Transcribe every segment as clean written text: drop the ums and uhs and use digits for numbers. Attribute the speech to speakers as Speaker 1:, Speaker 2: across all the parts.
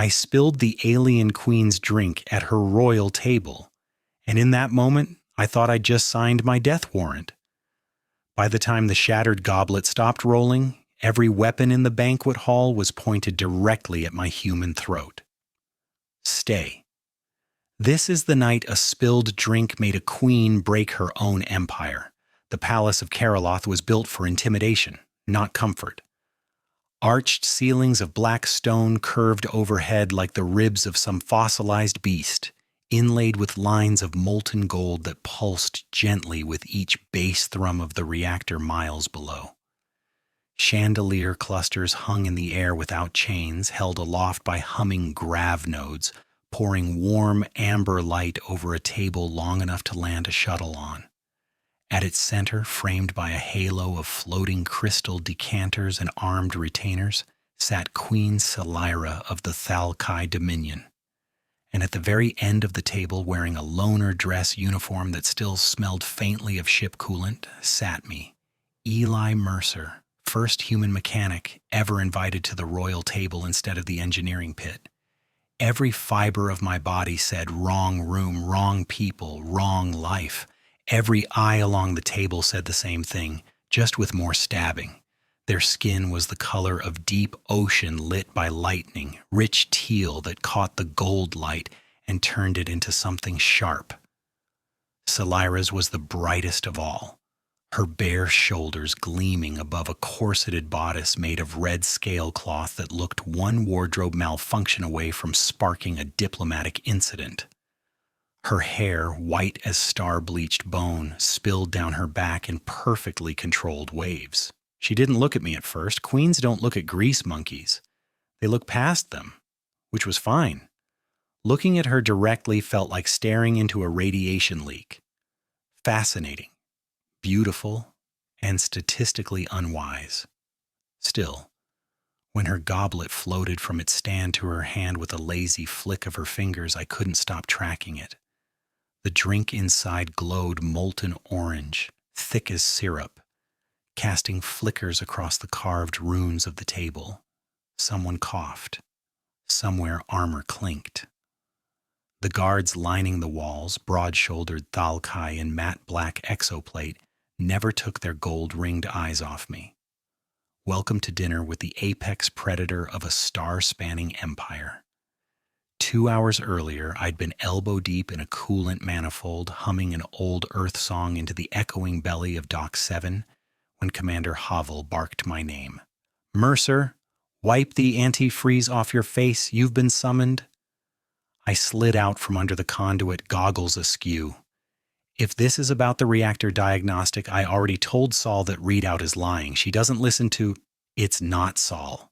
Speaker 1: I spilled the alien queen's drink at her royal table, and in that moment, I thought I'd just signed my death warrant. By the time the shattered goblet stopped rolling, every weapon in the banquet hall was pointed directly at my human throat. Stay. This is the night a spilled drink made a queen break her own empire. The palace of Karaloth was built for intimidation, not comfort. Arched ceilings of black stone curved overhead like the ribs of some fossilized beast, inlaid with lines of molten gold that pulsed gently with each bass thrum of the reactor miles below. Chandelier clusters hung in the air without chains, held aloft by humming grav nodes, pouring warm amber light over a table long enough to land a shuttle on. At its center, framed by a halo of floating crystal decanters and armed retainers, sat Queen Selira of the Thalkai Dominion. And at the very end of the table, wearing a loner dress uniform that still smelled faintly of ship coolant, sat me, Eli Mercer, first human mechanic ever invited to the royal table instead of the engineering pit. Every fiber of my body said wrong room, wrong people, wrong life. Every eye along the table said the same thing, just with more stabbing. Their skin was the color of deep ocean lit by lightning, rich teal that caught the gold light and turned it into something sharp. Selira's was the brightest of all, her bare shoulders gleaming above a corseted bodice made of red scale cloth that looked one wardrobe malfunction away from sparking a diplomatic incident. Her hair, white as star-bleached bone, spilled down her back in perfectly controlled waves. She didn't look at me at first. Queens don't look at grease monkeys. They look past them, which was fine. Looking at her directly felt like staring into a radiation leak. Fascinating, beautiful, and statistically unwise. Still, when her goblet floated from its stand to her hand with a lazy flick of her fingers, I couldn't stop tracking it. The drink inside glowed molten orange, thick as syrup, casting flickers across the carved runes of the table. Someone coughed. Somewhere armor clinked. The guards lining the walls, broad-shouldered Thalkai in matte black exoplate, never took their gold-ringed eyes off me. Welcome to dinner with the apex predator of a star-spanning empire. 2 hours earlier, I'd been elbow-deep in a coolant manifold, humming an old Earth song into the echoing belly of Dock 7, when Commander Havel barked my name. "Mercer, wipe the antifreeze off your face. You've been summoned." I slid out from under the conduit, goggles askew. If this is about the reactor diagnostic, I already told Saul that readout is lying. She doesn't listen to... It's not Saul.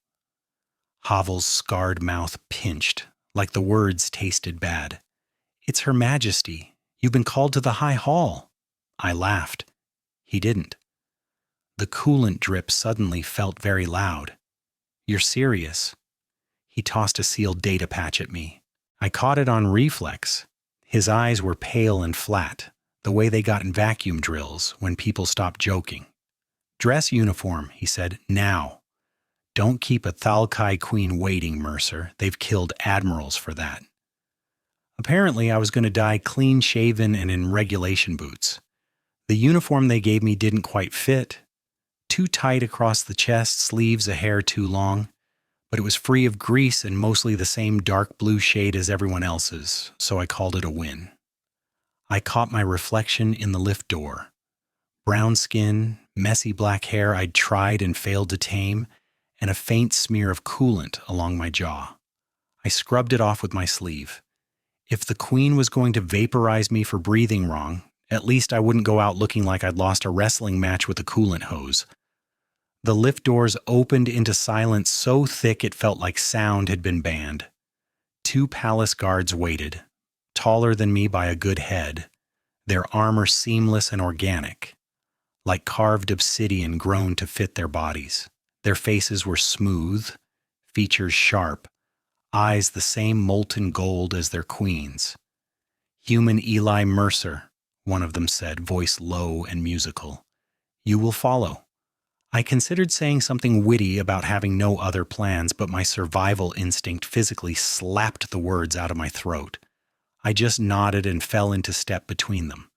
Speaker 1: Havel's scarred mouth pinched, like the words tasted bad. "It's Her Majesty. You've been called to the High Hall." I laughed. He didn't. The coolant drip suddenly felt very loud. "You're serious?" He tossed a sealed data patch at me. I caught it on reflex. His eyes were pale and flat, the way they got in vacuum drills when people stopped joking. "Dress uniform," he said, "now. Don't keep a Thalkai queen waiting, Mercer. They've killed admirals for that." Apparently, I was going to die clean-shaven and in regulation boots. The uniform they gave me didn't quite fit. Too tight across the chest, sleeves a hair too long. But it was free of grease and mostly the same dark blue shade as everyone else's, so I called it a win. I caught my reflection in the lift door. Brown skin, messy black hair I'd tried and failed to tame, and a faint smear of coolant along my jaw. I scrubbed it off with my sleeve. If the queen was going to vaporize me for breathing wrong, at least I wouldn't go out looking like I'd lost a wrestling match with a coolant hose. The lift doors opened into silence so thick it felt like sound had been banned. 2 palace guards waited, taller than me by a good head, their armor seamless and organic, like carved obsidian grown to fit their bodies. Their faces were smooth, features sharp, eyes the same molten gold as their queen's. "Human Eli Mercer," one of them said, voice low and musical. "You will follow." I considered saying something witty about having no other plans, but my survival instinct physically slapped the words out of my throat. I just nodded and fell into step between them.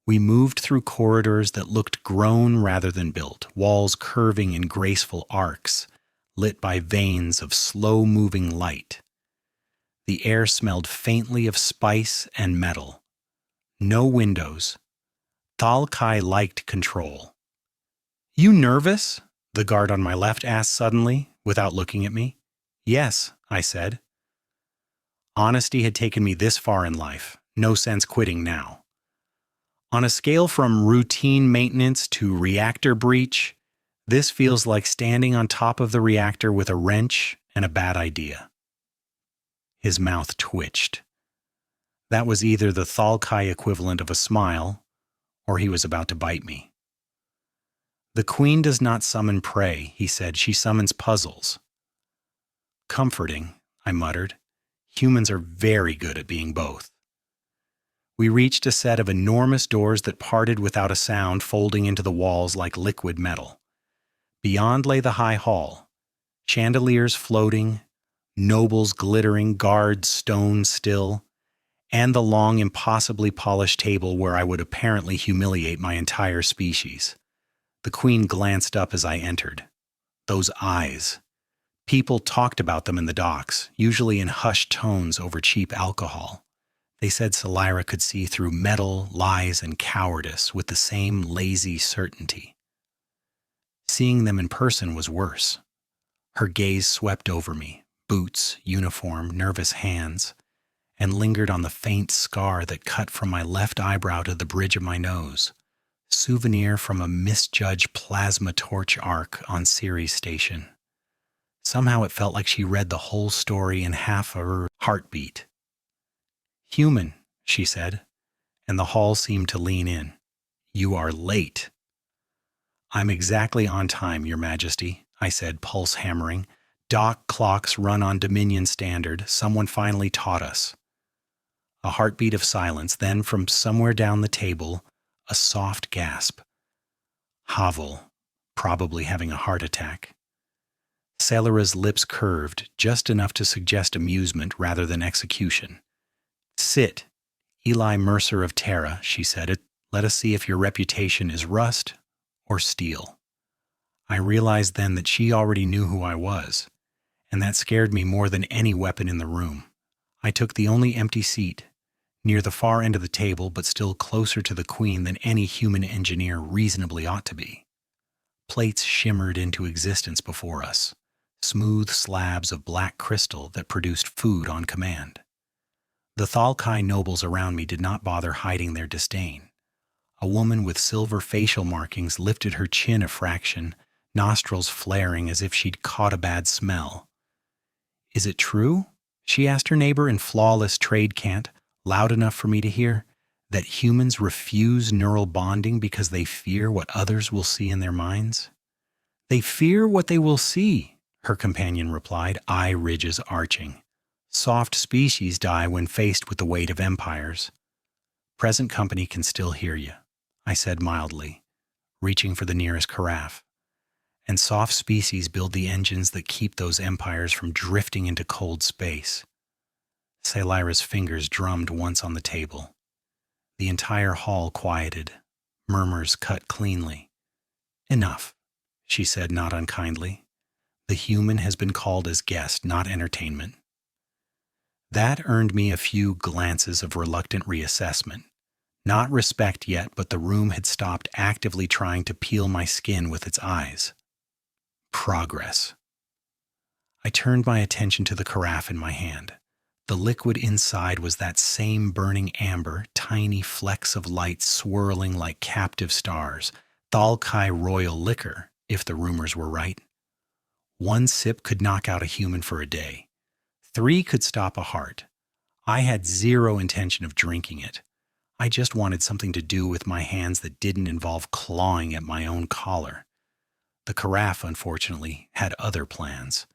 Speaker 1: We moved through corridors that looked grown rather than built, walls curving in graceful arcs, lit by veins of slow-moving light. The air smelled faintly of spice and metal. No windows. Thalkai liked control. "You nervous?" the guard on my left asked suddenly, without looking at me. "Yes," I said. Honesty had taken me this far in life. No sense quitting now. On a scale from routine maintenance to reactor breach, this feels like standing on top of the reactor with a wrench and a bad idea. His mouth twitched. That was either the Thalkai equivalent of a smile, or he was about to bite me. "The queen does not summon prey," he said. "She summons puzzles." "Comforting," I muttered. "Humans are very good at being both." We reached a set of enormous doors that parted without a sound, folding into the walls like liquid metal. Beyond lay the high hall, chandeliers floating, nobles glittering, guards stone still, and the long, impossibly polished table where I would apparently humiliate my entire species. The queen glanced up as I entered. Those eyes. People talked about them in the docks, usually in hushed tones over cheap alcohol. They said Selira could see through metal, lies, and cowardice with the same lazy certainty. Seeing them in person was worse. Her gaze swept over me, boots, uniform, nervous hands, and lingered on the faint scar that cut from my left eyebrow to the bridge of my nose, souvenir from a misjudged plasma torch arc on Ceres Station. Somehow it felt like she read the whole story in half of her heartbeat. "Human," she said, and the hall seemed to lean in. "You are late." "I'm exactly on time, Your Majesty," I said, pulse hammering. "Dock clocks run on Dominion standard. Someone finally taught us." A heartbeat of silence, then from somewhere down the table, a soft gasp. Havel, probably having a heart attack. Selira's lips curved, just enough to suggest amusement rather than execution. "Sit, Eli Mercer of Terra," she said. "Let us see if your reputation is rust or steel." I realized then that she already knew who I was, and that scared me more than any weapon in the room. I took the only empty seat, near the far end of the table, but still closer to the queen than any human engineer reasonably ought to be. Plates shimmered into existence before us, smooth slabs of black crystal that produced food on command. The Thalkai nobles around me did not bother hiding their disdain. A woman with silver facial markings lifted her chin a fraction, nostrils flaring as if she'd caught a bad smell. "Is it true?" she asked her neighbor in flawless trade cant, loud enough for me to hear, "that humans refuse neural bonding because they fear what others will see in their minds?" "They fear what they will see," her companion replied, eye ridges arching. "Soft species die when faced with the weight of empires." "Present company can still hear you," I said mildly, reaching for the nearest carafe. "And soft species build the engines that keep those empires from drifting into cold space." Selira's fingers drummed once on the table. The entire hall quieted, murmurs cut cleanly. "Enough," she said not unkindly. "The human has been called as guest, not entertainment." That earned me a few glances of reluctant reassessment. Not respect yet, but the room had stopped actively trying to peel my skin with its eyes. Progress. I turned my attention to the carafe in my hand. The liquid inside was that same burning amber, tiny flecks of light swirling like captive stars, Thalkai royal liquor, if the rumors were right. One sip could knock out a human for a day. 3 could stop a heart. I had zero intention of drinking it. I just wanted something to do with my hands that didn't involve clawing at my own collar. The carafe, unfortunately, had other plans.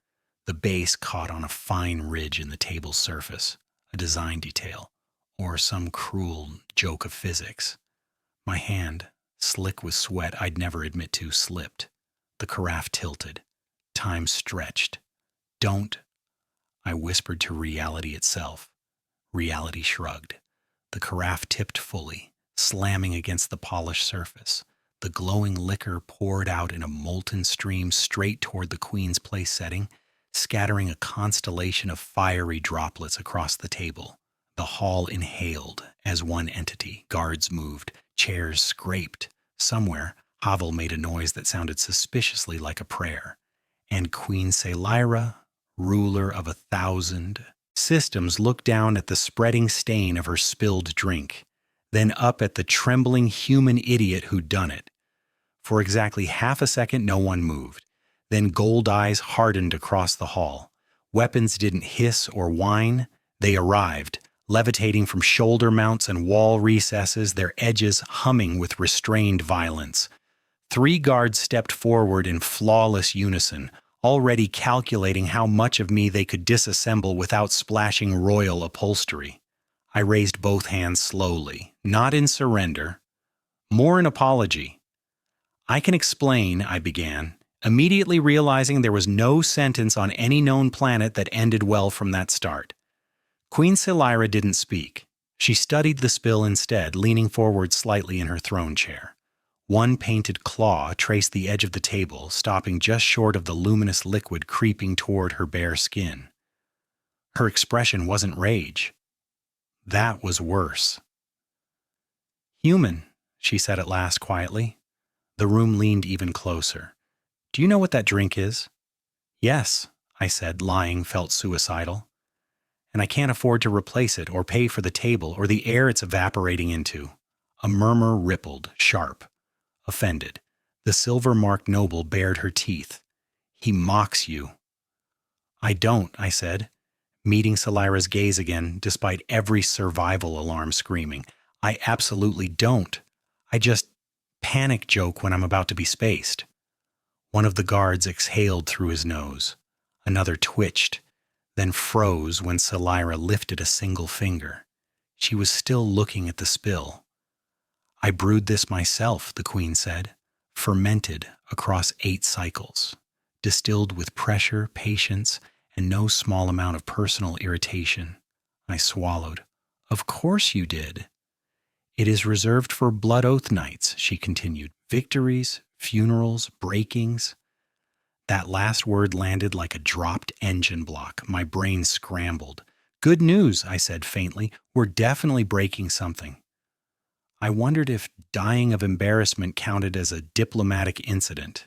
Speaker 1: The base caught on a fine ridge in the table's surface, a design detail, or some cruel joke of physics. My hand, slick with sweat I'd never admit to, slipped. The carafe tilted. Time stretched. Don't, I whispered to reality itself. Reality shrugged. The carafe tipped fully, slamming against the polished surface. The glowing liquor poured out in a molten stream straight toward the Queen's place setting, scattering a constellation of fiery droplets across the table. The hall inhaled as one entity. Guards moved. Chairs scraped. Somewhere, Havel made a noise that sounded suspiciously like a prayer. And Queen Selira, ruler of 1,000 systems, looked down at the spreading stain of her spilled drink, then up at the trembling human idiot who'd done it. For exactly half a second, no one moved. Then gold eyes hardened across the hall. Weapons didn't hiss or whine. They arrived, levitating from shoulder mounts and wall recesses, their edges humming with restrained violence. 3 guards stepped forward in flawless unison, already calculating how much of me they could disassemble without splashing royal upholstery. I raised both hands slowly, not in surrender, more in apology. I can explain, I began, immediately realizing there was no sentence on any known planet that ended well from that start. Queen Selira didn't speak. She studied the spill instead, leaning forward slightly in her throne chair. One painted claw traced the edge of the table, stopping just short of the luminous liquid creeping toward her bare skin. Her expression wasn't rage. That was worse. "Human," she said at last quietly. The room leaned even closer. "Do you know what that drink is?" "Yes," I said, lying felt suicidal. "And I can't afford to replace it or pay for the table or the air it's evaporating into." A murmur rippled, sharp, offended. The silver-marked noble bared her teeth. "He mocks you." "I don't," I said, meeting Selira's gaze again despite every survival alarm screaming. "I absolutely don't. I just panic joke when I'm about to be spaced." One of the guards exhaled through his nose. Another twitched, then froze when Selira lifted a single finger. She was still looking at the spill. "I brewed this myself," the Queen said, "fermented across 8 cycles, distilled with pressure, patience, and no small amount of personal irritation." I swallowed. "Of course you did." "It is reserved for blood oath nights," she continued. "Victories, funerals, breakings." That last word landed like a dropped engine block. My brain scrambled. "Good news," I said faintly. "We're definitely breaking something." I wondered if dying of embarrassment counted as a diplomatic incident.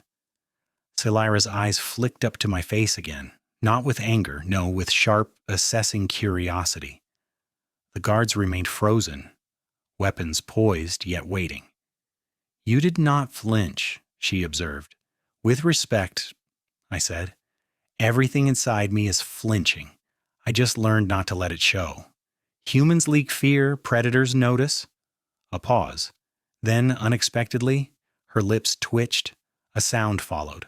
Speaker 1: Selira's eyes flicked up to my face again, not with anger, no, with sharp, assessing curiosity. The guards remained frozen, weapons poised yet waiting. "You did not flinch," she observed. "With respect," I said, "everything inside me is flinching. I just learned not to let it show. Humans leak fear, predators notice." A pause. Then, unexpectedly, her lips twitched. A sound followed.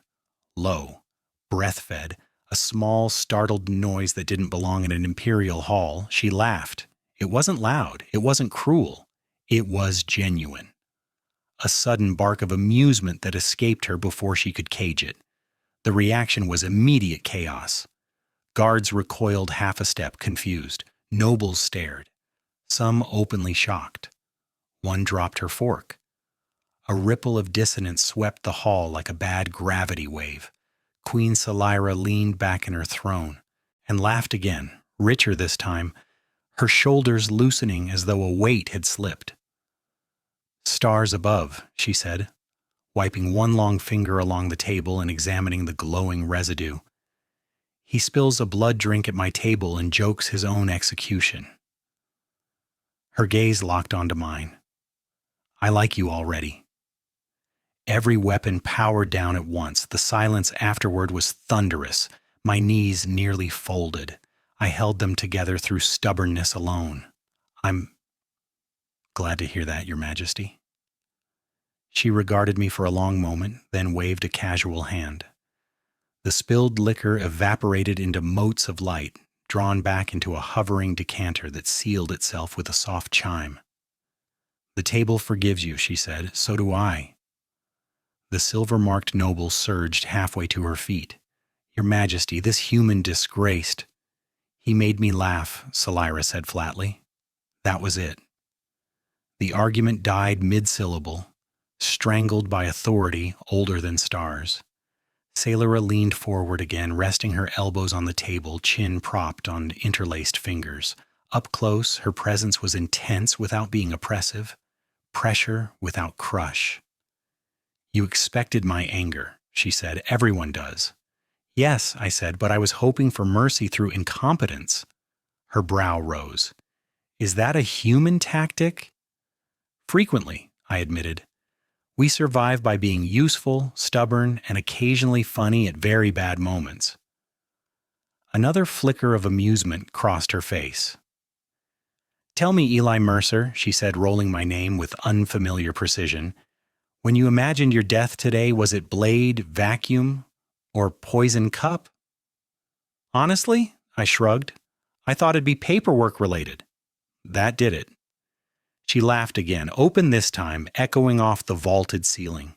Speaker 1: Low, breath-fed, a small, startled noise that didn't belong in an imperial hall. She laughed. It wasn't loud. It wasn't cruel. It was genuine. A sudden bark of amusement that escaped her before she could cage it. The reaction was immediate chaos. Guards recoiled half a step, confused. Nobles stared, some openly shocked. One dropped her fork. A ripple of dissonance swept the hall like a bad gravity wave. Queen Selira leaned back in her throne and laughed again, richer this time, her shoulders loosening as though a weight had slipped. "Stars above," she said, wiping one long finger along the table and examining the glowing residue. "He spills a blood drink at my table and jokes his own execution." Her gaze locked onto mine. "I like you already." Every weapon powered down at once. The silence afterward was thunderous. My knees nearly folded. I held them together through stubbornness alone. "I'm glad to hear that, Your Majesty." She regarded me for a long moment, then waved a casual hand. The spilled liquor evaporated into motes of light, drawn back into a hovering decanter that sealed itself with a soft chime. "The table forgives you," she said. "So do I." The silver-marked noble surged halfway to her feet. Your Majesty, this human disgraced. He made me laugh, Salira said flatly. That was it. The argument died mid-syllable, strangled by authority older than stars. Salira leaned forward again, resting her elbows on the table, chin propped on interlaced fingers. Up close, her presence was intense without being oppressive, pressure without crush. You expected my anger, she said. Everyone does. Yes, I said, but I was hoping for mercy through incompetence. Her brow rose. Is that a human tactic? Frequently, I admitted. We survive by being useful, stubborn, and occasionally funny at very bad moments. Another flicker of amusement crossed her face. Tell me, Eli Mercer, she said, rolling my name with unfamiliar precision, when you imagined your death today, was it blade, vacuum, or poison cup? Honestly, I shrugged. I thought it'd be paperwork related. That did it. She laughed again, open this time, echoing off the vaulted ceiling.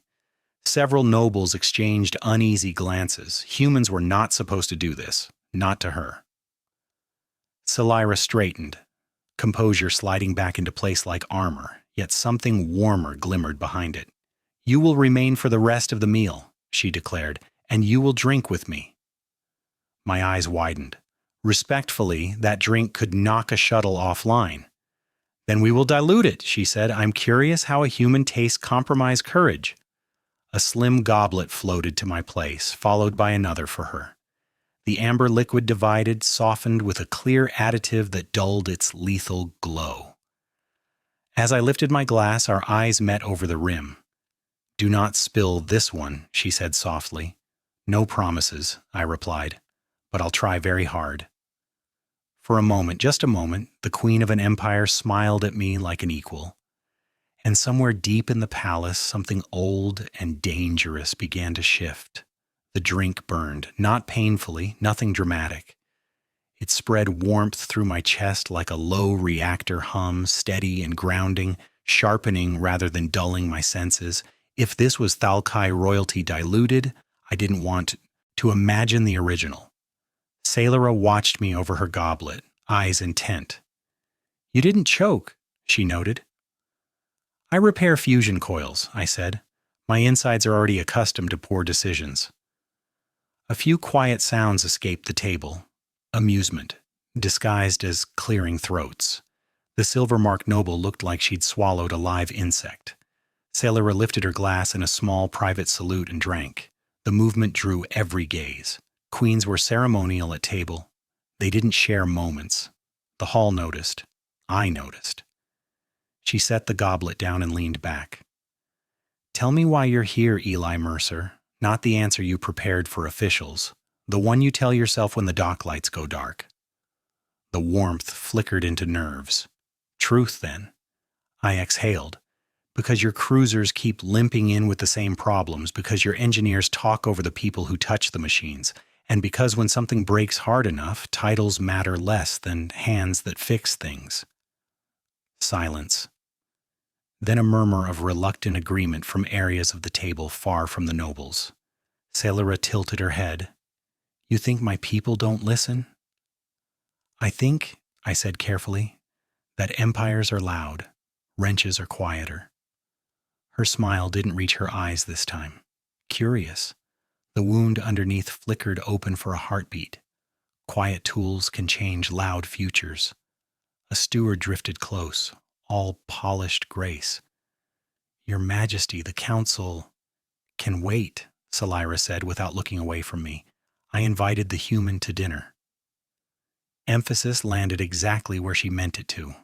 Speaker 1: Several nobles exchanged uneasy glances. Humans were not supposed to do this, not to her. Salira straightened, composure sliding back into place like armor, yet something warmer glimmered behind it. You will remain for the rest of the meal, she declared, and you will drink with me. My eyes widened. Respectfully, that drink could knock a shuttle offline. Then we will dilute it, she said. I'm curious how a human tastes compromised courage. A slim goblet floated to my place, followed by another for her. The amber liquid divided, softened with a clear additive that dulled its lethal glow. As I lifted my glass, our eyes met over the rim. Do not spill this one, she said softly. No promises, I replied, but I'll try very hard. For a moment, just a moment, the queen of an empire smiled at me like an equal. And somewhere deep in the palace, something old and dangerous began to shift. The drink burned, not painfully, nothing dramatic. It spread warmth through my chest like a low reactor hum, steady and grounding, sharpening rather than dulling my senses. If this was Thalkai royalty diluted, I didn't want to imagine the original. Salira watched me over her goblet, eyes intent. You didn't choke, she noted. I repair fusion coils, I said. My insides are already accustomed to poor decisions. A few quiet sounds escaped the table. Amusement, disguised as clearing throats. The silver-marked noble looked like she'd swallowed a live insect. Salira lifted her glass in a small private salute and drank. The movement drew every gaze. Queens were ceremonial at table. They didn't share moments. The hall noticed. I noticed. She set the goblet down and leaned back. Tell me why you're here, Eli Mercer. Not the answer you prepared for officials. The one you tell yourself when the dock lights go dark. The warmth flickered into nerves. Truth, then. I exhaled. Because your cruisers keep limping in with the same problems, because your engineers talk over the people who touch the machines, and because when something breaks hard enough, titles matter less than hands that fix things. Silence. Then a murmur of reluctant agreement from areas of the table far from the nobles. Salira tilted her head. You think my people don't listen? I think, I said carefully, that empires are loud, wrenches are quieter. Her smile didn't reach her eyes this time. Curious. The wound underneath flickered open for a heartbeat. Quiet tools can change loud futures. A steward drifted close, all polished grace. Your Majesty, the council can wait, Salira said without looking away from me. I invited the human to dinner. Emphasis landed exactly where she meant it to.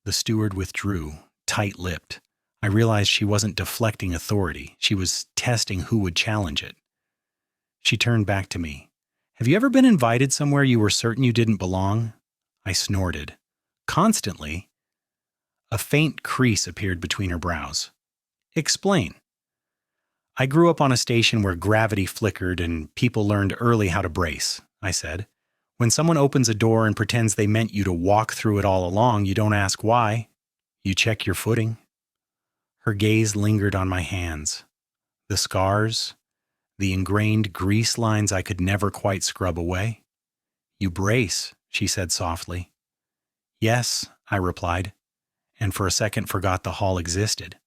Speaker 1: The steward withdrew, tight-lipped. I realized she wasn't deflecting authority. She was testing who would challenge it. She turned back to me. Have you ever been invited somewhere you were certain you didn't belong? I snorted. Constantly. A faint crease appeared between her brows. Explain. I grew up on a station where gravity flickered and people learned early how to brace, I said. When someone opens a door and pretends they meant you to walk through it all along, you don't ask why. You check your footing. Her gaze lingered on my hands. The scars, the ingrained grease lines I could never quite scrub away. You brace, she said softly. Yes, I replied, and for a second forgot the hall existed.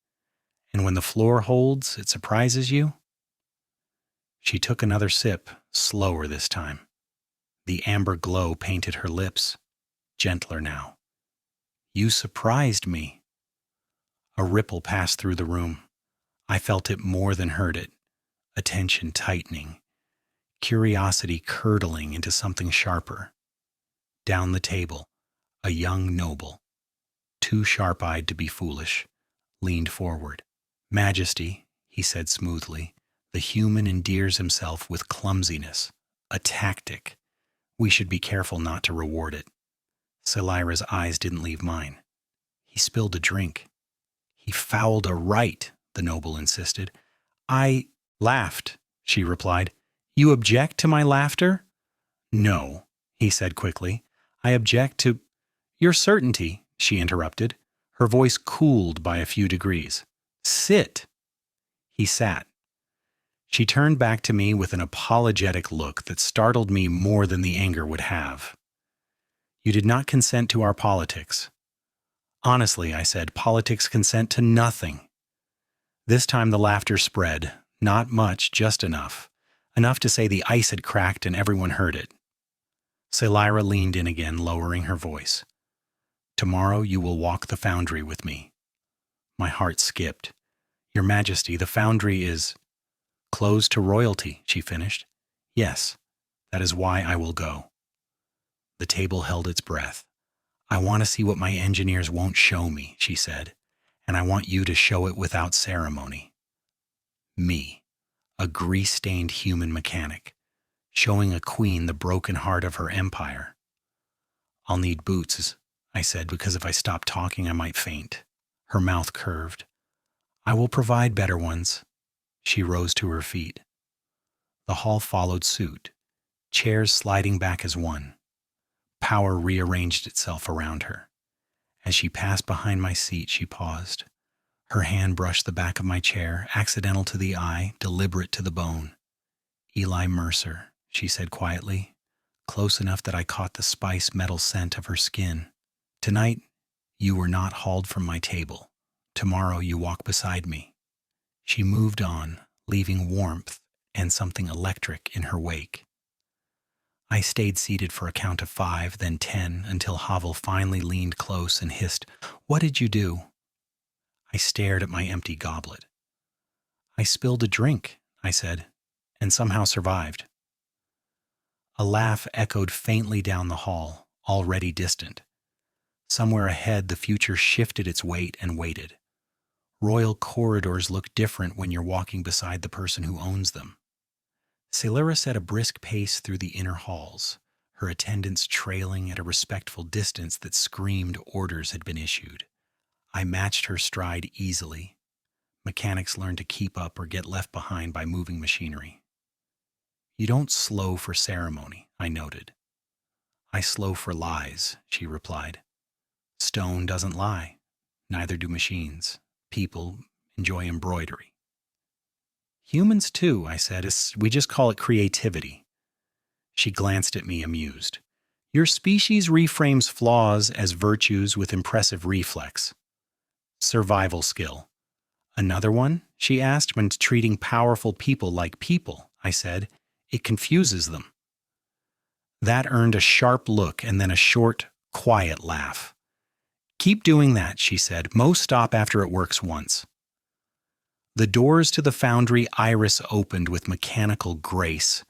Speaker 1: And when the floor holds, it surprises you? She took another sip, slower this time. The amber glow painted her lips, gentler now. You surprised me. A ripple passed through the room. I felt it more than heard it, attention tightening, curiosity curdling into something sharper. Down the table, a young noble, too sharp-eyed to be foolish, leaned forward. Majesty, he said smoothly, the human endears himself with clumsiness, a tactic. We should be careful not to reward it. Celira's eyes didn't leave mine. He spilled a drink. He fouled a rite, the noble insisted. I laughed, she replied. You object to my laughter? No, he said quickly. I object to your certainty, she interrupted. Her voice cooled by a few degrees. Sit. He sat. She turned back to me with an apologetic look that startled me more than the anger would have. You did not consent to our politics. Honestly, I said, politics consent to nothing. This time the laughter spread, not much, just enough. Enough to say the ice had cracked and everyone heard it. Celira leaned in again, lowering her voice. Tomorrow you will walk the foundry with me. My heart skipped. Your Majesty, the foundry is closed to royalty, she finished. Yes, that is why I will go. The table held its breath. I want to see what my engineers won't show me, she said, and I want you to show it without ceremony. Me, a grease-stained human mechanic, showing a queen the broken heart of her empire. I'll need boots, I said, because if I stop talking, I might faint. Her mouth curved. I will provide better ones. She rose to her feet. The hall followed suit, chairs sliding back as one. Power rearranged itself around her. As she passed behind my seat, she paused. Her hand brushed the back of my chair, accidental to the eye, deliberate to the bone. Eli Mercer, she said quietly, close enough that I caught the spice metal scent of her skin. Tonight, you were not hauled from my table. Tomorrow you walk beside me. She moved on, leaving warmth and something electric in her wake. I stayed seated for a count of 5, then 10, until Havel finally leaned close and hissed, "What did you do?" I stared at my empty goblet. I spilled a drink, I said, and somehow survived. A laugh echoed faintly down the hall, already distant. Somewhere ahead, the future shifted its weight and waited. Royal corridors look different when you're walking beside the person who owns them. Celira set a brisk pace through the inner halls, her attendants trailing at a respectful distance that screamed orders had been issued. I matched her stride easily. Mechanics learn to keep up or get left behind by moving machinery. You don't slow for ceremony, I noted. I slow for lies, she replied. Stone doesn't lie. Neither do machines. People enjoy embroidery. Humans too, I said. We just call it creativity. She glanced at me, amused. Your species reframes flaws as virtues with impressive reflex. Survival skill. Another one? She asked. When treating powerful people like people, I said. It confuses them. That earned a sharp look and then a short, quiet laugh. Keep doing that, she said. Most stop after it works once. The doors to the foundry iris opened with mechanical grace,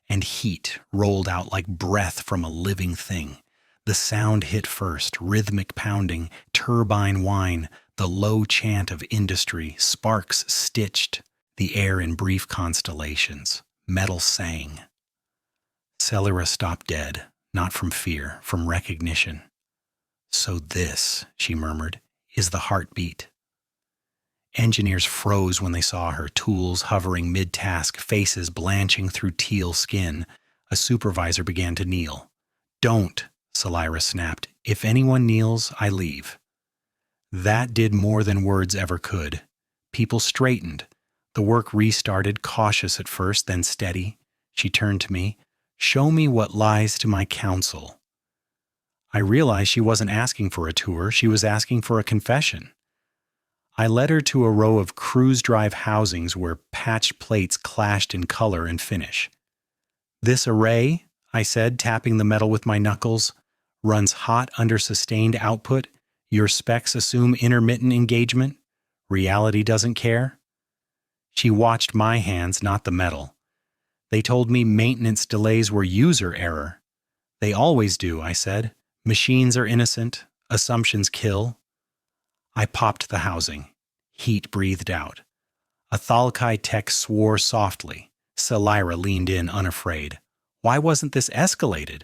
Speaker 1: and heat rolled out like breath from a living thing. The sound hit first, rhythmic pounding, turbine whine, the low chant of industry, sparks stitched the air in brief constellations. Metal sang. Celira stopped dead, not from fear, from recognition. So this, she murmured, is the heartbeat. Engineers froze when they saw her, tools hovering mid-task, faces blanching through teal skin. A supervisor began to kneel. Don't, Celira snapped. If anyone kneels, I leave. That did more than words ever could. People straightened. The work restarted, cautious at first, then steady. She turned to me. "Show me what lies to my counsel." I realized she wasn't asking for a tour, she was asking for a confession. I led her to a row of cruise drive housings where patched plates clashed in color and finish. "This array," I said, tapping the metal with my knuckles, "runs hot under sustained output. Your specs assume intermittent engagement. Reality doesn't care." She watched my hands, not the metal. "They told me maintenance delays were user error." "They always do," I said. "Machines are innocent. Assumptions kill." I popped the housing. Heat breathed out. A Thalkai tech swore softly. Selira leaned in unafraid. "Why wasn't this escalated?"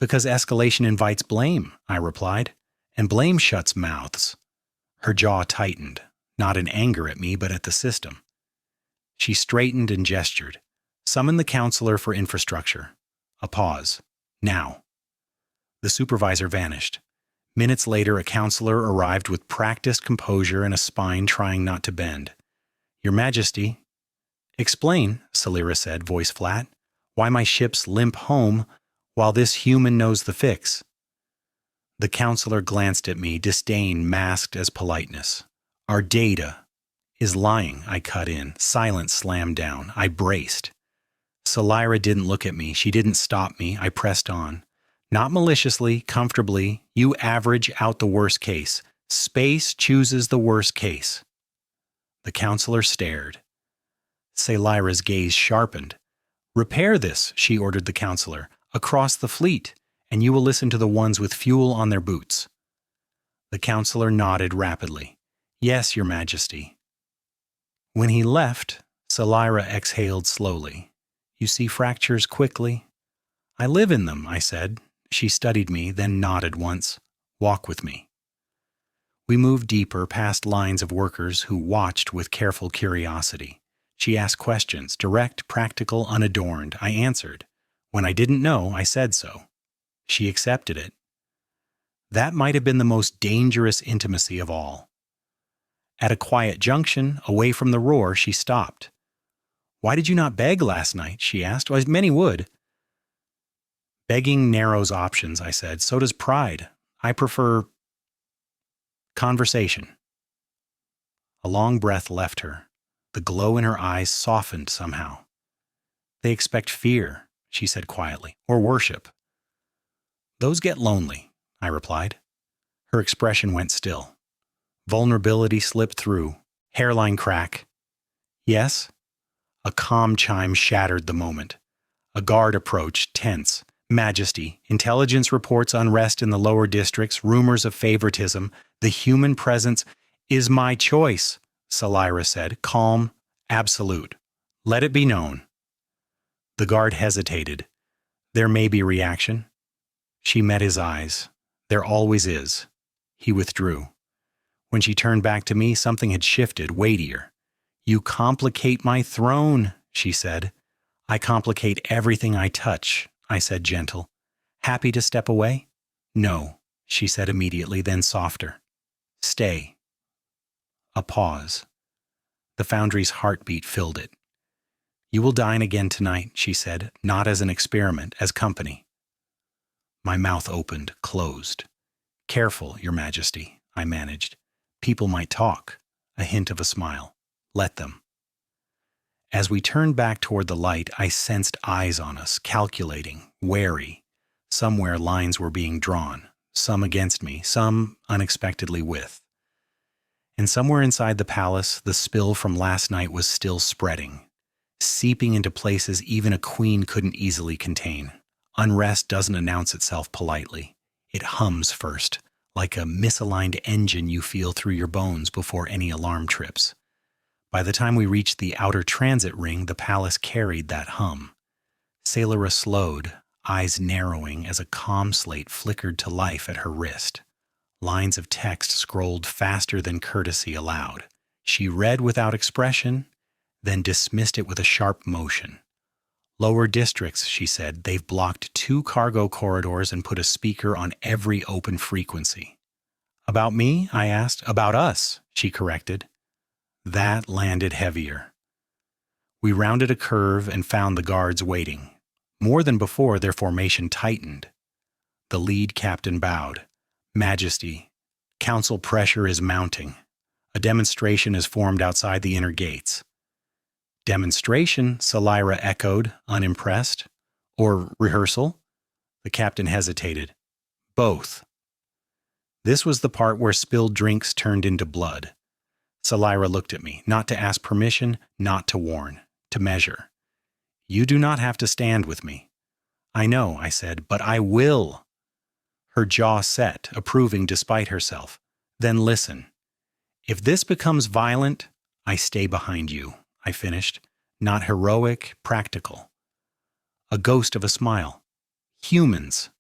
Speaker 1: "Because escalation invites blame," I replied, "and blame shuts mouths." Her jaw tightened, not in anger at me, but at the system. She straightened and gestured. "Summon the counselor for infrastructure." A pause. "Now." The supervisor vanished. Minutes later, a counselor arrived with practiced composure and a spine trying not to bend. "Your Majesty." "Explain," Selira said, voice flat, "why my ships limp home while this human knows the fix." The counselor glanced at me, disdain masked as politeness. "Our data is lying," I cut in. Silence slammed down. I braced. Selira didn't look at me. She didn't stop me. I pressed on. "Not maliciously, comfortably. You average out the worst case. Space chooses the worst case." The counselor stared. Selira's gaze sharpened. "Repair this," she ordered the counselor, "across the fleet, and you will listen to the ones with fuel on their boots." The counselor nodded rapidly. "Yes, Your Majesty." When he left, Selira exhaled slowly. "You see fractures quickly?" "I live in them," I said. She studied me, then nodded once. "Walk with me." We moved deeper, past lines of workers who watched with careful curiosity. She asked questions, direct, practical, unadorned. I answered. When I didn't know, I said so. She accepted it. That might have been the most dangerous intimacy of all. At a quiet junction, away from the roar, she stopped. "Why did you not beg last night?" she asked. "Well, many would." "Begging narrows options," I said. "So does pride. I prefer conversation." A long breath left her. The glow in her eyes softened somehow. "They expect fear," she said quietly, "or worship." "Those get lonely," I replied. Her expression went still. Vulnerability slipped through. Hairline crack. "Yes?" A calm chime shattered the moment. A guard approached, tense. "Majesty, intelligence reports unrest in the lower districts, rumors of favoritism. The human presence is my choice," Selira said, calm, absolute. "Let it be known." The guard hesitated. "There may be reaction." She met his eyes. "There always is." He withdrew. When she turned back to me, something had shifted, weightier. "You complicate my throne," she said. "I complicate everything I touch," I said, gentle. "Happy to step away?" "No," she said immediately, then softer. "Stay." A pause. The Foundry's heartbeat filled it. "You will dine again tonight," she said, "not as an experiment, as company." My mouth opened, closed. "Careful, Your Majesty," I managed. "People might talk." A hint of a smile. "Let them." As we turned back toward the light, I sensed eyes on us, calculating, wary. Somewhere lines were being drawn, some against me, some unexpectedly with. And somewhere inside the palace, the spill from last night was still spreading, seeping into places even a queen couldn't easily contain. Unrest doesn't announce itself politely. It hums first, like a misaligned engine you feel through your bones before any alarm trips. By the time we reached the outer transit ring, the palace carried that hum. Selira slowed, eyes narrowing as a calm slate flickered to life at her wrist. Lines of text scrolled faster than courtesy allowed. She read without expression, then dismissed it with a sharp motion. "Lower districts," she said. "They've blocked 2 cargo corridors and put a speaker on every open frequency." "About me?" I asked. "About us," she corrected. That landed heavier. We rounded a curve and found the guards waiting. More than before, their formation tightened. The lead captain bowed. Majesty, council pressure is mounting. A demonstration is formed outside the inner gates. Demonstration, Salira echoed, unimpressed. Or rehearsal? The captain hesitated. Both. This was the part where spilled drinks turned into blood. Salira looked at me, not to ask permission, not to warn, to measure. You do not have to stand with me. I know, I said, but I will. Her jaw set, approving despite herself. Then listen. If this becomes violent, I stay behind you, I finished. Not heroic, practical. A ghost of a smile. Humans.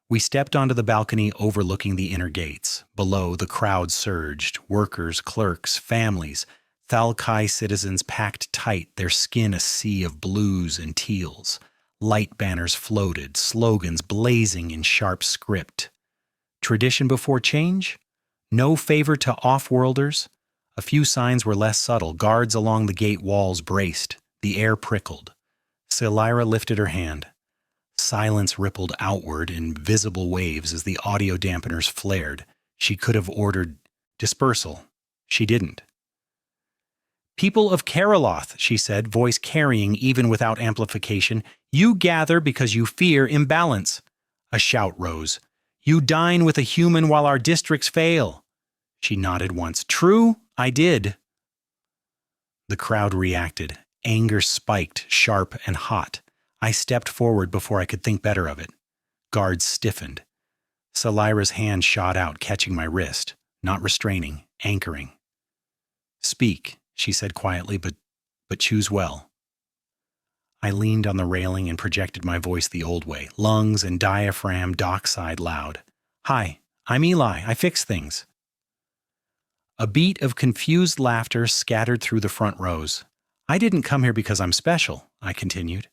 Speaker 1: We stepped onto the balcony overlooking the inner gates. Below, the crowd surged. Workers, clerks, families. Thalkai citizens packed tight, their skin a sea of blues and teals. Light banners floated, slogans blazing in sharp script. Tradition before change? No favor to off-worlders? A few signs were less subtle. Guards along the gate walls braced. The air prickled. Salira lifted her hand. Silence rippled outward in visible waves as the audio dampeners flared. She could have ordered dispersal. She didn't. People of Karaloth, she said, voice carrying even without amplification, you gather because you fear imbalance. A shout rose. You dine with a human while our districts fail. She nodded once. True, I did. The crowd reacted. Anger spiked, sharp and hot. I stepped forward before I could think better of it. Guards stiffened. Salira's hand shot out, catching my wrist, not restraining, anchoring. Speak, she said quietly, but choose well. I leaned on the railing and projected my voice the old way, lungs and diaphragm dockside loud. Hi, I'm Eli. I fix things. A beat of confused laughter scattered through the front rows. I didn't come here because I'm special, I continued.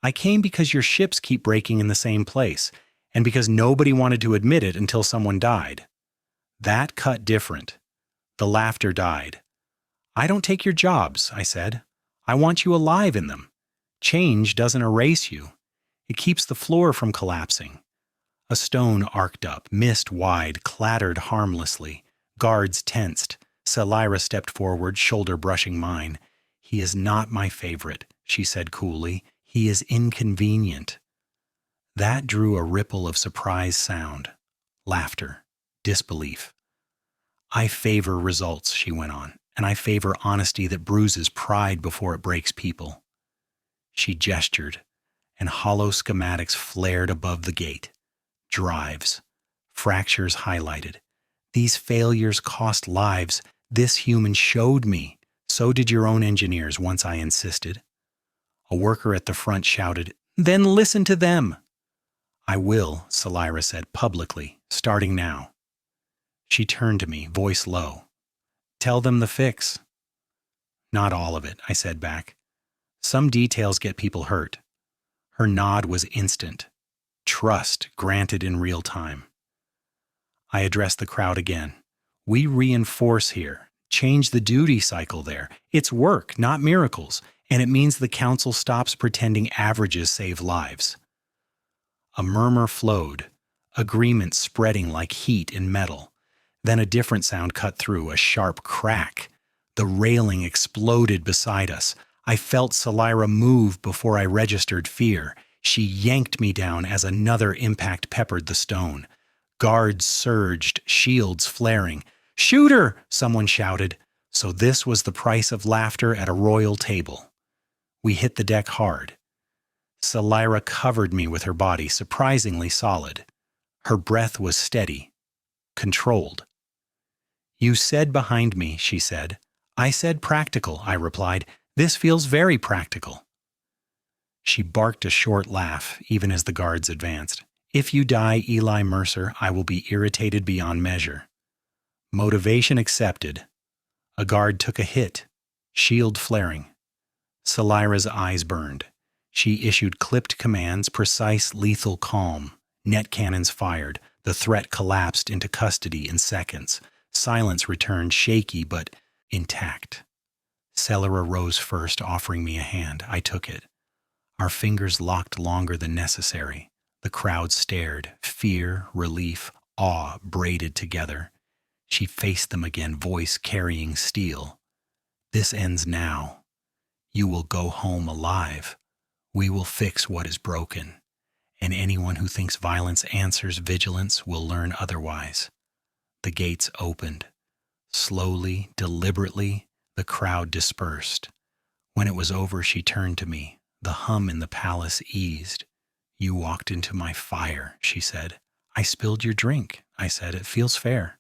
Speaker 1: I came because your ships keep breaking in the same place, and because nobody wanted to admit it until someone died. That cut different. The laughter died. I don't take your jobs, I said. I want you alive in them. Change doesn't erase you. It keeps the floor from collapsing. A stone arced up, mist wide, clattered harmlessly. Guards tensed. Salira stepped forward, shoulder brushing mine. He is not my favorite, she said coolly. He is inconvenient. That drew a ripple of surprise sound. Laughter. Disbelief. I favor results, she went on, and I favor honesty that bruises pride before it breaks people. She gestured, and hollow schematics flared above the gate. Drives. Fractures highlighted. These failures cost lives. This human showed me. So did your own engineers once I insisted. A worker at the front shouted, Then listen to them. I will, Salira said publicly, starting now. She turned to me, voice low. Tell them the fix. Not all of it, I said back. Some details get people hurt. Her nod was instant. Trust granted in real time. I addressed the crowd again. We reinforce here. Change the duty cycle there. It's work, not miracles, and it means the council stops pretending averages save lives. A murmur flowed, agreement spreading like heat in metal. Then a different sound cut through, a sharp crack. The railing exploded beside us. I felt Salira move before I registered fear. She yanked me down as another impact peppered the stone. Guards surged, shields flaring. Shoot her! Someone shouted. So this was the price of laughter at a royal table. We hit the deck hard. Salira covered me with her body, surprisingly solid. Her breath was steady, controlled. You said behind me, she said. I said practical, I replied. This feels very practical. She barked a short laugh, even as the guards advanced. If you die, Eli Mercer, I will be irritated beyond measure. Motivation accepted. A guard took a hit, shield flaring. Salira's eyes burned. She issued clipped commands, precise, lethal calm. Net cannons fired. The threat collapsed into custody in seconds. Silence returned, shaky but intact. Celara rose first, offering me a hand. I took it. Our fingers locked longer than necessary. The crowd stared, fear, relief, awe braided together. She faced them again, voice carrying steel. This ends now. You will go home alive. We will fix what is broken. And anyone who thinks violence answers vigilance will learn otherwise. The gates opened. Slowly, deliberately, the crowd dispersed. When it was over, she turned to me. The hum in the palace eased. You walked into my fire, she said. I spilled your drink, I said. It feels fair.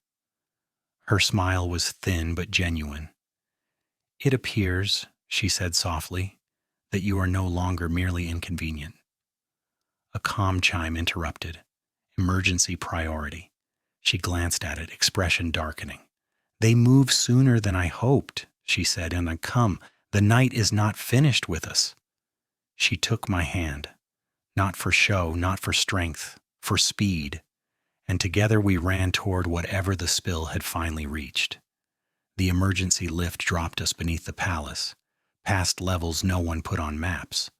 Speaker 1: Her smile was thin but genuine. It appears, she said softly, that you are no longer merely inconvenient. A comm chime interrupted. Emergency priority. She glanced at it, expression darkening. They move sooner than I hoped, she said, and I come. The night is not finished with us. She took my hand. Not for show, not for strength, for speed. And together we ran toward whatever the spill had finally reached. The emergency lift dropped us beneath the palace, past levels no one put on maps.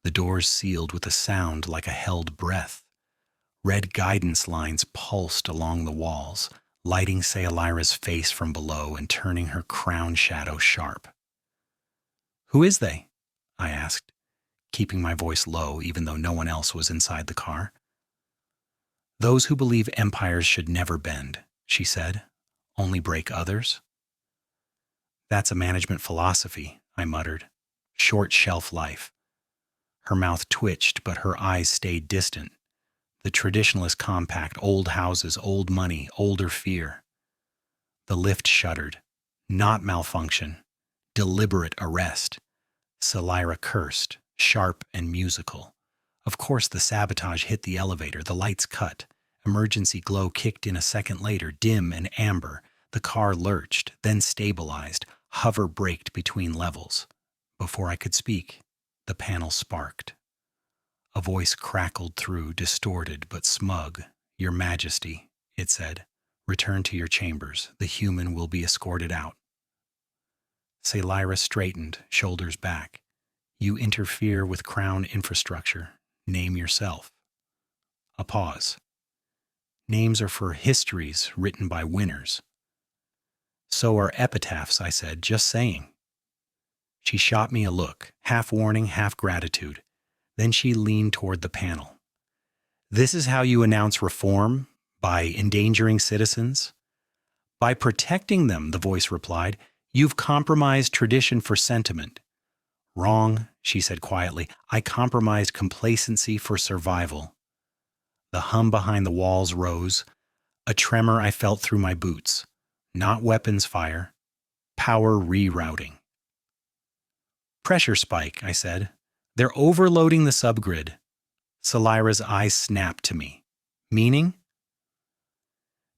Speaker 1: The doors sealed with a sound like a held breath. Red guidance lines pulsed along the walls, lighting Sayalira's face from below and turning her crown shadow sharp. Who is they? I asked, keeping my voice low even though no one else was inside the car. Those who believe empires should never bend, she said, only break others. That's a management philosophy, I muttered. Short shelf life. Her mouth twitched, but her eyes stayed distant. The traditionalist compact, old houses, old money, older fear. The lift shuddered. Not malfunction. Deliberate arrest. Salira cursed, sharp and musical. Of course the sabotage hit the elevator, the lights cut. Emergency glow kicked in a second later, dim and amber. The car lurched, then stabilized, hover braked between levels. Before I could speak, the panel sparked. A voice crackled through, distorted but smug. Your Majesty, it said, return to your chambers. The human will be escorted out. Sayalira straightened, shoulders back. You interfere with crown infrastructure. Name yourself. A pause. Names are for histories written by winners. So are epitaphs, I said, just saying. She shot me a look, half warning, half gratitude. Then she leaned toward the panel. This is how you announce reform? By endangering citizens? By protecting them, the voice replied. You've compromised tradition for sentiment. Wrong, she said quietly. I compromised complacency for survival. The hum behind the walls rose. A tremor I felt through my boots. Not weapons fire. Power rerouting. Pressure spike, I said. They're overloading the subgrid. Salira's eyes snapped to me. Meaning?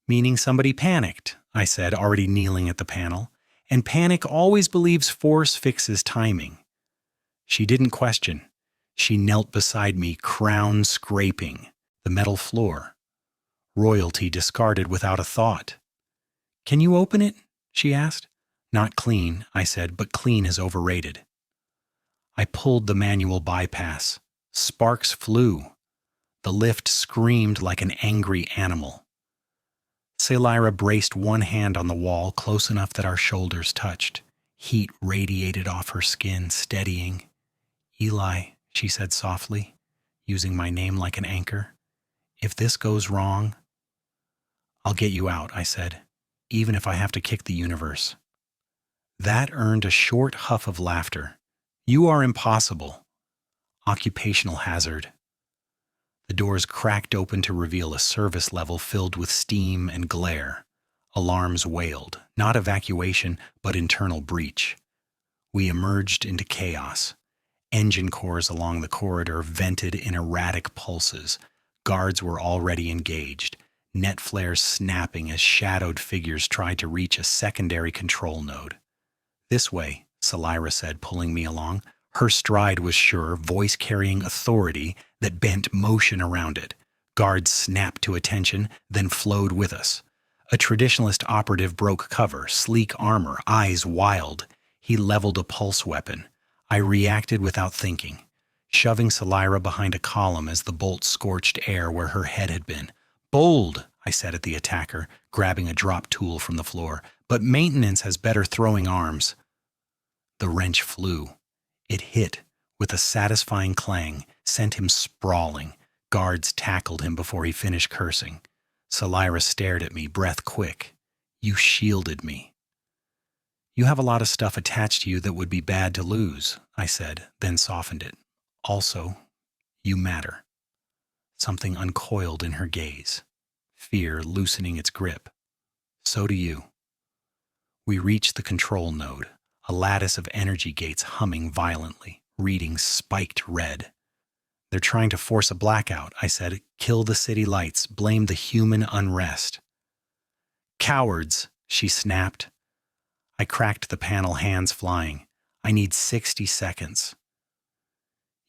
Speaker 1: Meaning somebody panicked, I said, already kneeling at the panel. And panic always believes force fixes timing. She didn't question. She knelt beside me, crown scraping the metal floor. Royalty discarded without a thought. Can you open it? She asked. Not clean, I said, but clean is overrated. I pulled the manual bypass. Sparks flew. The lift screamed like an angry animal. Sayalira braced one hand on the wall close enough that our shoulders touched. Heat radiated off her skin, steadying. Eli, she said softly, using my name like an anchor. If this goes wrong, I'll get you out, I said, even if I have to kick the universe. That earned a short huff of laughter. You are impossible. Occupational hazard. The doors cracked open to reveal a service level filled with steam and glare. Alarms wailed, not evacuation, but internal breach. We emerged into chaos. Engine cores along the corridor vented in erratic pulses. Guards were already engaged, net flares snapping as shadowed figures tried to reach a secondary control node. This way, Salira said, pulling me along. Her stride was sure, voice carrying authority that bent motion around it. Guards snapped to attention, then flowed with us. A traditionalist operative broke cover, sleek armor, eyes wild. He leveled a pulse weapon. I reacted without thinking, shoving Salira behind a column as the bolt scorched air where her head had been. "Bold," I said at the attacker, grabbing a drop tool from the floor, "but maintenance has better throwing arms." The wrench flew. It hit with a satisfying clang, sent him sprawling. Guards tackled him before he finished cursing. Salira stared at me, breath quick. "You shielded me." "You have a lot of stuff attached to you that would be bad to lose," I said, then softened it. "Also, you matter." Something uncoiled in her gaze, fear loosening its grip. "So do you." We reached the control node, a lattice of energy gates humming violently, readings spiked red. "They're trying to force a blackout," I said. "Kill the city lights, blame the human unrest." "Cowards," she snapped. I cracked the panel, hands flying. "I need 60 seconds.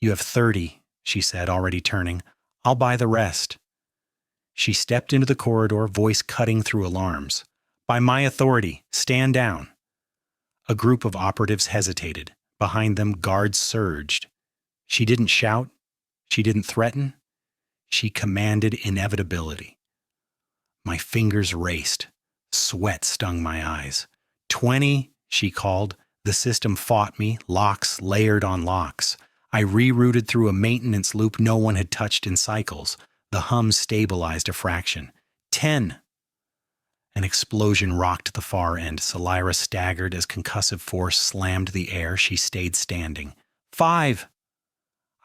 Speaker 1: "You have 30, she said, already turning. "I'll buy the rest." She stepped into the corridor, voice cutting through alarms. "By my authority, stand down." A group of operatives hesitated. Behind them, guards surged. She didn't shout. She didn't threaten. She commanded inevitability. My fingers raced. Sweat stung my eyes. 20, she called. The system fought me, locks layered on locks. I rerouted through a maintenance loop no one had touched in cycles. The hum stabilized a fraction. 10. An explosion rocked the far end. Salira staggered as concussive force slammed the air. She stayed standing. 5.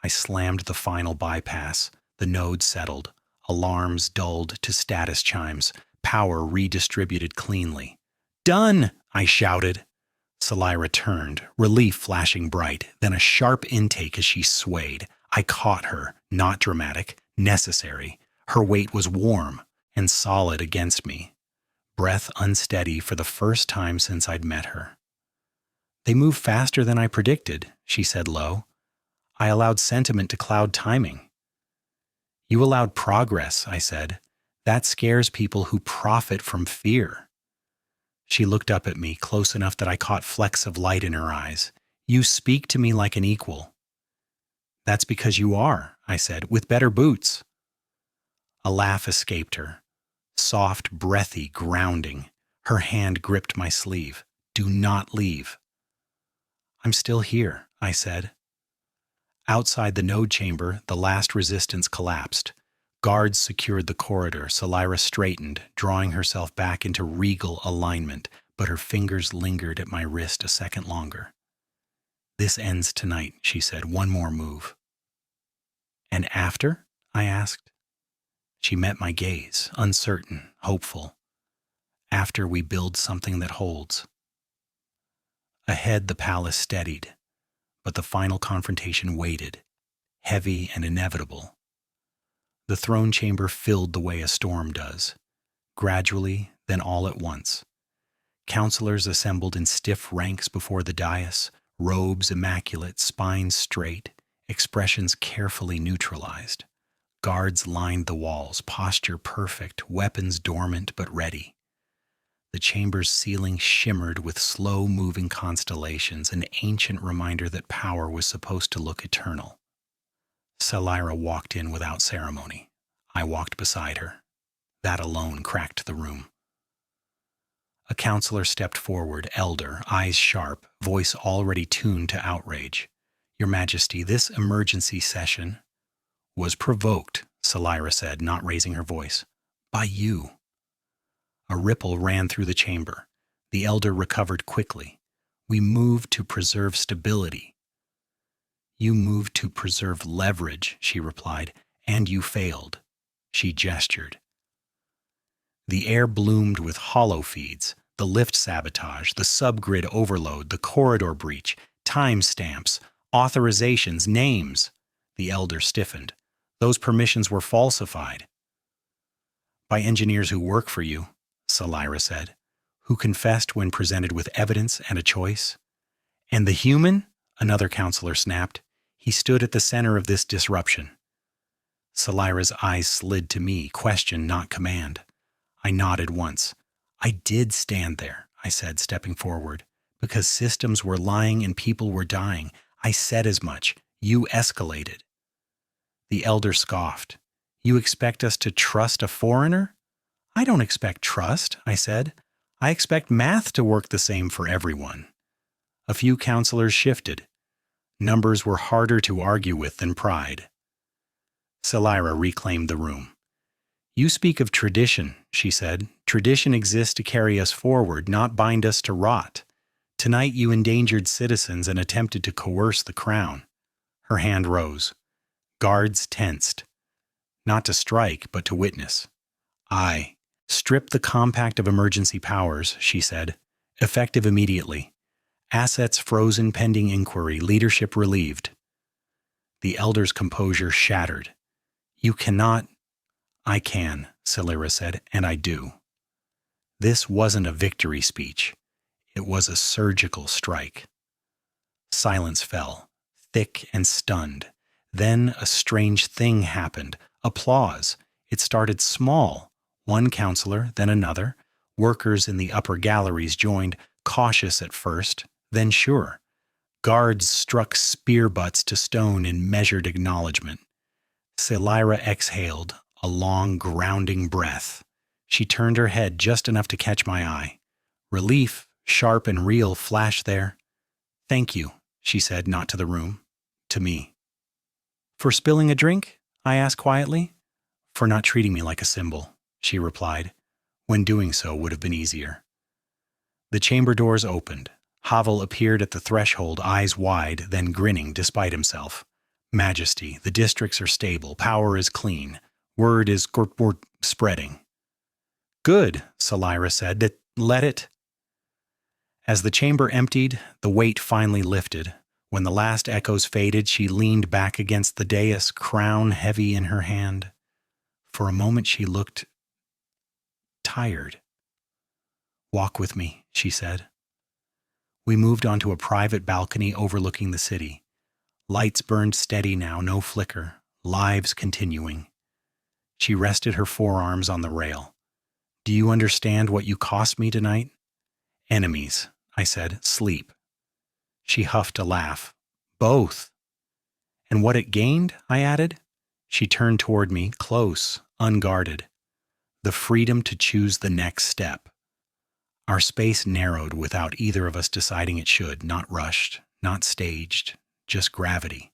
Speaker 1: I slammed the final bypass. The node settled. Alarms dulled to status chimes. Power redistributed cleanly. "Done!" I shouted. Salira turned, relief flashing bright, then a sharp intake as she swayed. I caught her, not dramatic, necessary. Her weight was warm and solid against me. Breath unsteady for the first time since I'd met her. "They move faster than I predicted," she said low. "I allowed sentiment to cloud timing." "You allowed progress," I said. "That scares people who profit from fear." She looked up at me, close enough that I caught flecks of light in her eyes. "You speak to me like an equal." "That's because you are," I said, "with better boots." A laugh escaped her. Soft, breathy, grounding. Her hand gripped my sleeve. "Do not leave." "I'm still here," I said. Outside the node chamber, the last resistance collapsed. Guards secured the corridor. Salira straightened, drawing herself back into regal alignment, but her fingers lingered at my wrist a second longer. "This ends tonight," she said. "One more move." "And after?" I asked. She met my gaze, uncertain, hopeful. "After we build something that holds." Ahead, the palace steadied, but the final confrontation waited, heavy and inevitable. The throne chamber filled the way a storm does, gradually, then all at once. Counselors assembled in stiff ranks before the dais, robes immaculate, spines straight, expressions carefully neutralized. Guards lined the walls, posture perfect, weapons dormant but ready. The chamber's ceiling shimmered with slow-moving constellations, an ancient reminder that power was supposed to look eternal. Salira walked in without ceremony. I walked beside her. That alone cracked the room. A counselor stepped forward, elder, eyes sharp, voice already tuned to outrage. "Your Majesty, this emergency session was provoked," Salira said, not raising her voice. "By you." A ripple ran through the chamber. The elder recovered quickly. "We moved to preserve stability." "You moved to preserve leverage," she replied, "and you failed." She gestured. The air bloomed with hollow feeds, the lift sabotage, the subgrid overload, the corridor breach, timestamps, authorizations, names. The elder stiffened. "Those permissions were falsified." "By engineers who work for you," Salira said, "who confessed when presented with evidence and a choice." "And the human?" another counselor snapped. "He stood at the center of this disruption." Salira's eyes slid to me, question, not command. I nodded once. "I did stand there," I said, stepping forward. Because systems were lying and people were dying. I said as much. You escalated. The elder scoffed. You expect us to trust a foreigner? I don't expect trust, I said. I expect math to work the same for everyone. A few counselors shifted. Numbers were harder to argue with than pride. Selira reclaimed the room. You speak of tradition, she said. Tradition exists to carry us forward, not bind us to rot. Tonight you endangered citizens and attempted to coerce the crown. Her hand rose. Guards tensed. Not to strike, but to witness. I strip the compact of emergency powers, she said. Effective immediately. Assets frozen pending inquiry, leadership relieved. The elder's composure shattered. You cannot. I can, Selira said, and I do. This wasn't a victory speech. It was a surgical strike. Silence fell, thick and stunned. Then a strange thing happened. Applause. It started small. One counselor, then another. Workers in the upper galleries joined, cautious at first, then sure. Guards struck spear butts to stone in measured acknowledgement. Selira exhaled, a long, grounding breath. She turned her head just enough to catch my eye. Relief, sharp and real, flashed there. Thank you, she said, not to the room, to me. For spilling a drink? I asked quietly. For not treating me like a symbol, she replied, when doing so would have been easier. The chamber doors opened. Havel appeared at the threshold, eyes wide, then grinning despite himself. Majesty, the districts are stable, power is clean, word is spreading. Good, Selira said, let it. As the chamber emptied, the weight finally lifted. When the last echoes faded, she leaned back against the dais, crown heavy in her hand. For a moment she looked tired. Walk with me, she said. We moved onto a private balcony overlooking the city. Lights burned steady now, no flicker, lives continuing. She rested her forearms on the rail. Do you understand what you cost me tonight? Enemies, I said, sleep. She huffed a laugh. Both. And what it gained, I added. She turned toward me, close, unguarded. The freedom to choose the next step. Our space narrowed without either of us deciding it should, not rushed, not staged, just gravity.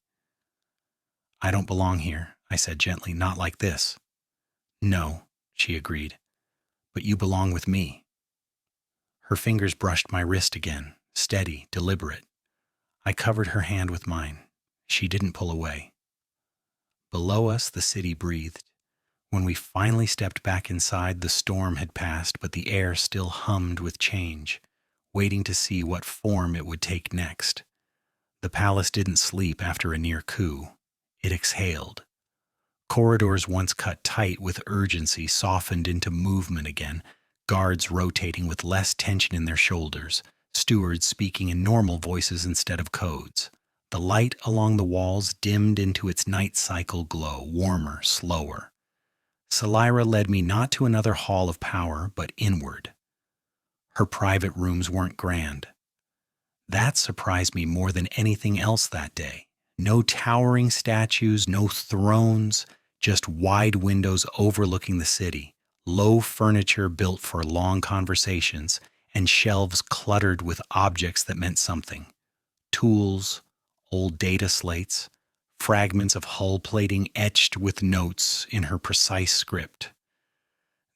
Speaker 1: I don't belong here, I said gently, not like this. No, she agreed, but you belong with me. Her fingers brushed my wrist again, steady, deliberate. I covered her hand with mine. She didn't pull away. Below us, the city breathed. When we finally stepped back inside, the storm had passed, but the air still hummed with change, waiting to see what form it would take next. The palace didn't sleep after a near coup. It exhaled. Corridors once cut tight with urgency softened into movement again, guards rotating with less tension in their shoulders, stewards speaking in normal voices instead of codes. The light along the walls dimmed into its night cycle glow, warmer, slower. Selira led me not to another hall of power, but inward. Her private rooms weren't grand. That surprised me more than anything else that day. No towering statues, no thrones, just wide windows overlooking the city, low furniture built for long conversations, and shelves cluttered with objects that meant something. Tools, old data slates, fragments of hull plating etched with notes in her precise script.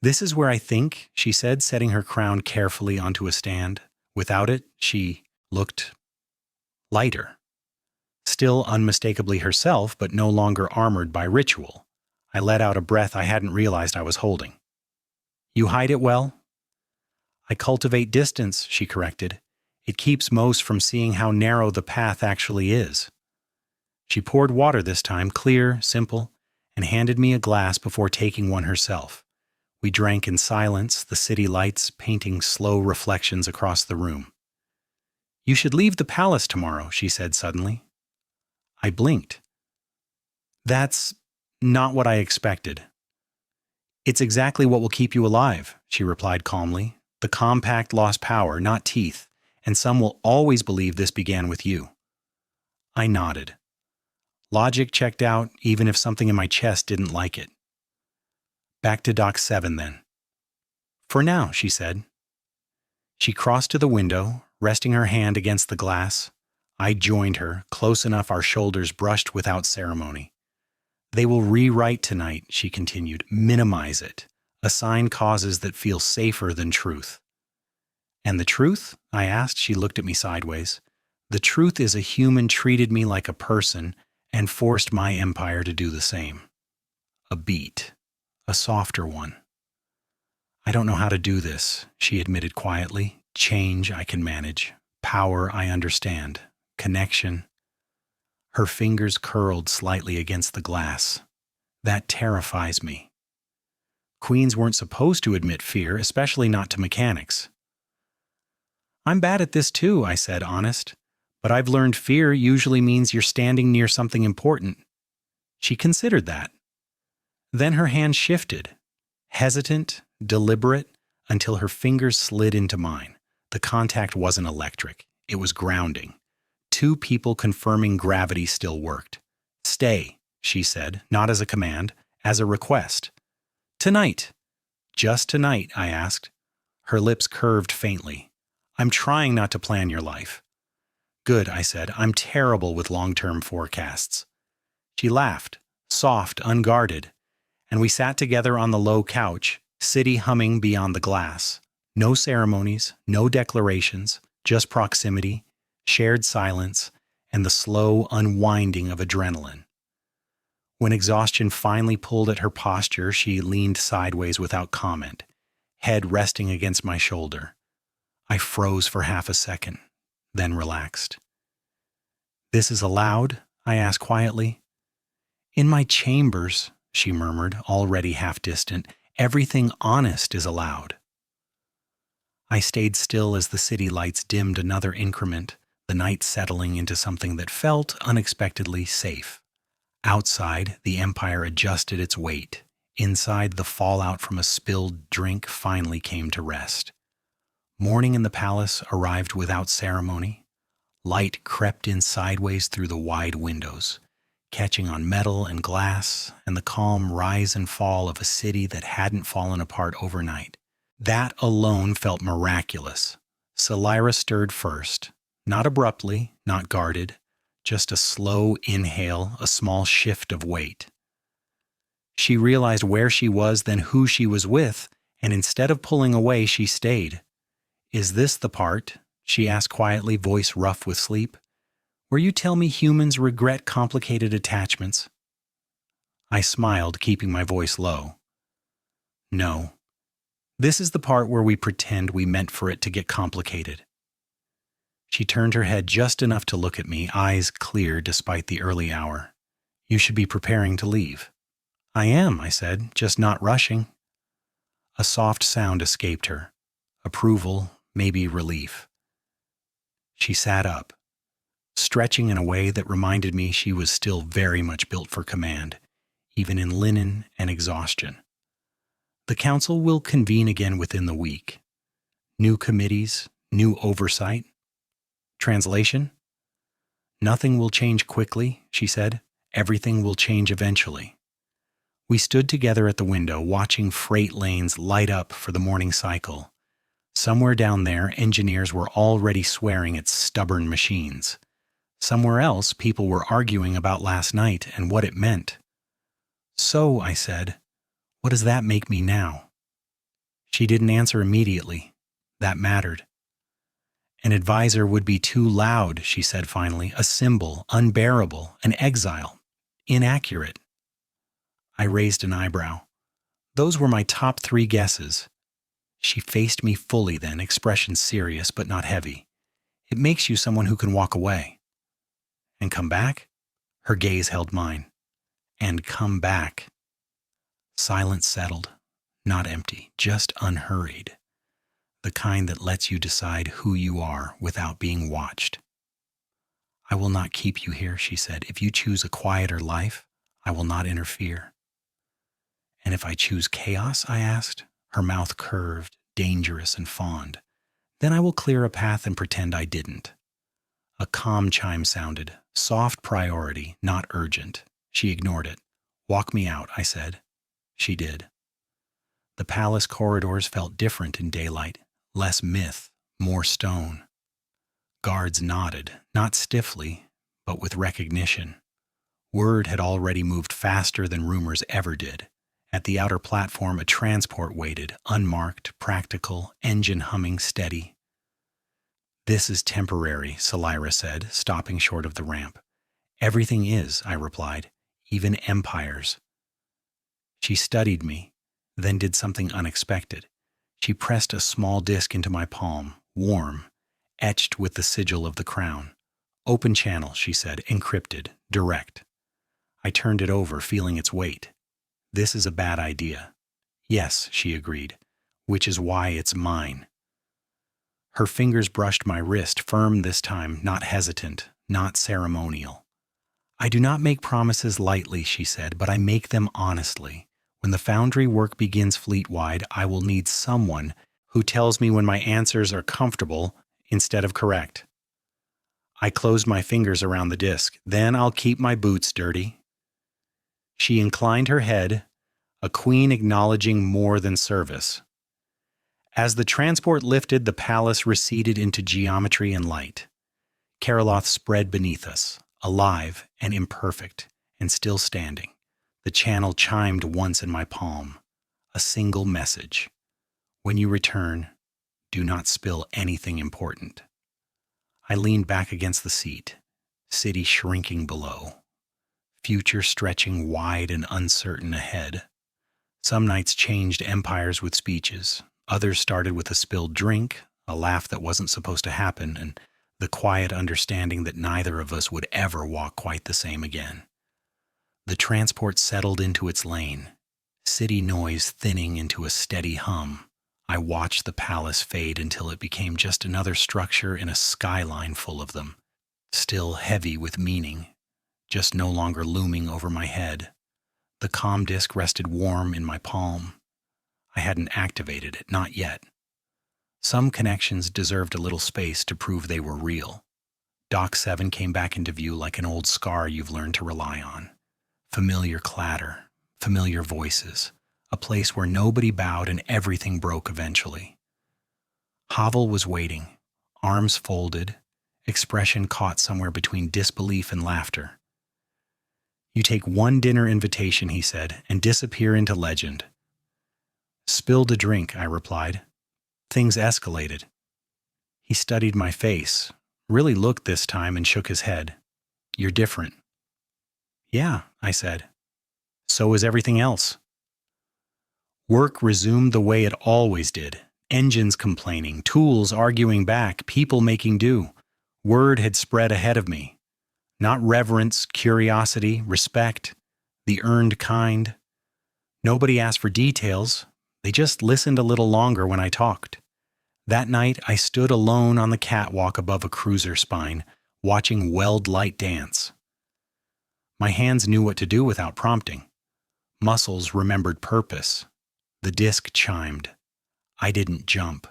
Speaker 1: This is where I think, she said, setting her crown carefully onto a stand. Without it, she looked lighter. Still unmistakably herself, but no longer armored by ritual. I let out a breath I hadn't realized I was holding. You hide it well? I cultivate distance, she corrected. It keeps most from seeing how narrow the path actually is. She poured water this time, clear, simple, and handed me a glass before taking one herself. We drank in silence, the city lights painting slow reflections across the room. You should leave the palace tomorrow, she said suddenly. I blinked. That's not what I expected. It's exactly what will keep you alive, she replied calmly. The compact lost power, not teeth, and some will always believe this began with you. I nodded. Logic checked out, even if something in my chest didn't like it. Back to Dock 7, then. For now, she said. She crossed to the window, resting her hand against the glass. I joined her, close enough our shoulders brushed without ceremony. They will rewrite tonight, she continued, minimize it, assign causes that feel safer than truth. And the truth? I asked. She looked at me sideways. The truth is a human treated me like a person and forced my empire to do the same. A beat. A softer one. I don't know how to do this, she admitted quietly. Change I can manage. Power I understand. Connection. Her fingers curled slightly against the glass. That terrifies me. Queens weren't supposed to admit fear, especially not to mechanics. I'm bad at this too, I said, honest. But I've learned fear usually means you're standing near something important. She considered that. Then her hand shifted, hesitant, deliberate, until her fingers slid into mine. The contact wasn't electric. It was grounding. Two people confirming gravity still worked. Stay, she said, not as a command, as a request. Tonight. Just tonight, I asked. Her lips curved faintly. I'm trying not to plan your life. Good, I said. I'm terrible with long-term forecasts. She laughed, soft, unguarded, and we sat together on the low couch, city humming beyond the glass. No ceremonies, no declarations, just proximity, shared silence, and the slow unwinding of adrenaline. When exhaustion finally pulled at her posture, she leaned sideways without comment, head resting against my shoulder. I froze for half a second, then relaxed. This is allowed? I asked quietly. In my chambers, she murmured, already half distant, everything honest is allowed. I stayed still as the city lights dimmed another increment, the night settling into something that felt unexpectedly safe. Outside, the empire adjusted its weight. Inside, the fallout from a spilled drink finally came to rest. Morning in the palace arrived without ceremony. Light crept in sideways through the wide windows, catching on metal and glass and the calm rise and fall of a city that hadn't fallen apart overnight. That alone felt miraculous. Selira stirred first, not abruptly, not guarded, just a slow inhale, a small shift of weight. She realized where she was, then who she was with, and instead of pulling away, she stayed. Is this the part, she asked quietly, voice rough with sleep, where you tell me humans regret complicated attachments? I smiled, keeping my voice low. No. This is the part where we pretend we meant for it to get complicated. She turned her head just enough to look at me, eyes clear despite the early hour. You should be preparing to leave. I am, I said, just not rushing. A soft sound escaped her. Approval, maybe relief. She sat up, stretching in a way that reminded me she was still very much built for command, even in linen and exhaustion. The council will convene again within the week. New committees, new oversight. Translation? Nothing will change quickly, she said. Everything will change eventually. We stood together at the window, watching freight lanes light up for the morning cycle. Somewhere down there, engineers were already swearing at stubborn machines. Somewhere else, people were arguing about last night and what it meant. So, I said, what does that make me now? She didn't answer immediately. That mattered. An advisor would be too loud, she said finally, a symbol, unbearable, an exile, inaccurate. I raised an eyebrow. Those were my top 3 guesses. She faced me fully then, expression serious but not heavy. It makes you someone who can walk away. And come back? Her gaze held mine. And come back. Silence settled, not empty, just unhurried. The kind that lets you decide who you are without being watched. I will not keep you here, she said. If you choose a quieter life, I will not interfere. And if I choose chaos, I asked, her mouth curved, dangerous and fond. Then I will clear a path and pretend I didn't. A calm chime sounded, soft priority, not urgent. She ignored it. Walk me out, I said. She did. The palace corridors felt different in daylight, less myth, more stone. Guards nodded, not stiffly, but with recognition. Word had already moved faster than rumors ever did. At the outer platform, a transport waited, unmarked, practical, engine humming steady. This is temporary, Salira said, stopping short of the ramp. Everything is, I replied, even empires. She studied me, then did something unexpected. She pressed a small disc into my palm, warm, etched with the sigil of the crown. Open channel, she said, encrypted, direct. I turned it over, feeling its weight. This is a bad idea. Yes, she agreed, which is why it's mine. Her fingers brushed my wrist, firm this time, not hesitant, not ceremonial. I do not make promises lightly, she said, but I make them honestly. When the foundry work begins fleet-wide, I will need someone who tells me when my answers are comfortable instead of correct. I closed my fingers around the disc. Then I'll keep my boots dirty. She inclined her head, a queen acknowledging more than service. As the transport lifted, the palace receded into geometry and light. Karaloth spread beneath us, alive and imperfect, and still standing. The channel chimed once in my palm. A single message. When you return, do not spill anything important. I leaned back against the seat, city shrinking below, future stretching wide and uncertain ahead. Some nights changed empires with speeches. Others started with a spilled drink, a laugh that wasn't supposed to happen, and the quiet understanding that neither of us would ever walk quite the same again. The transport settled into its lane, city noise thinning into a steady hum. I watched the palace fade until it became just another structure in a skyline full of them, still heavy with meaning, just no longer looming over my head. The comm disc rested warm in my palm. I hadn't activated it, not yet. Some connections deserved a little space to prove they were real. Dock 7 came back into view like an old scar you've learned to rely on. Familiar clatter, familiar voices, a place where nobody bowed and everything broke eventually. Havel was waiting, arms folded, expression caught somewhere between disbelief and laughter. You take one dinner invitation, he said, and disappear into legend. Spilled a drink, I replied. Things escalated. He studied my face, really looked this time and shook his head. You're different. Yeah, I said. So is everything else. Work resumed the way it always did. Engines complaining, tools arguing back, people making do. Word had spread ahead of me. Not reverence, curiosity, respect, the earned kind. Nobody asked for details. They just listened a little longer when I talked. That night, I stood alone on the catwalk above a cruiser spine, watching weld light dance. My hands knew what to do without prompting. Muscles remembered purpose. The disc chimed. I didn't jump.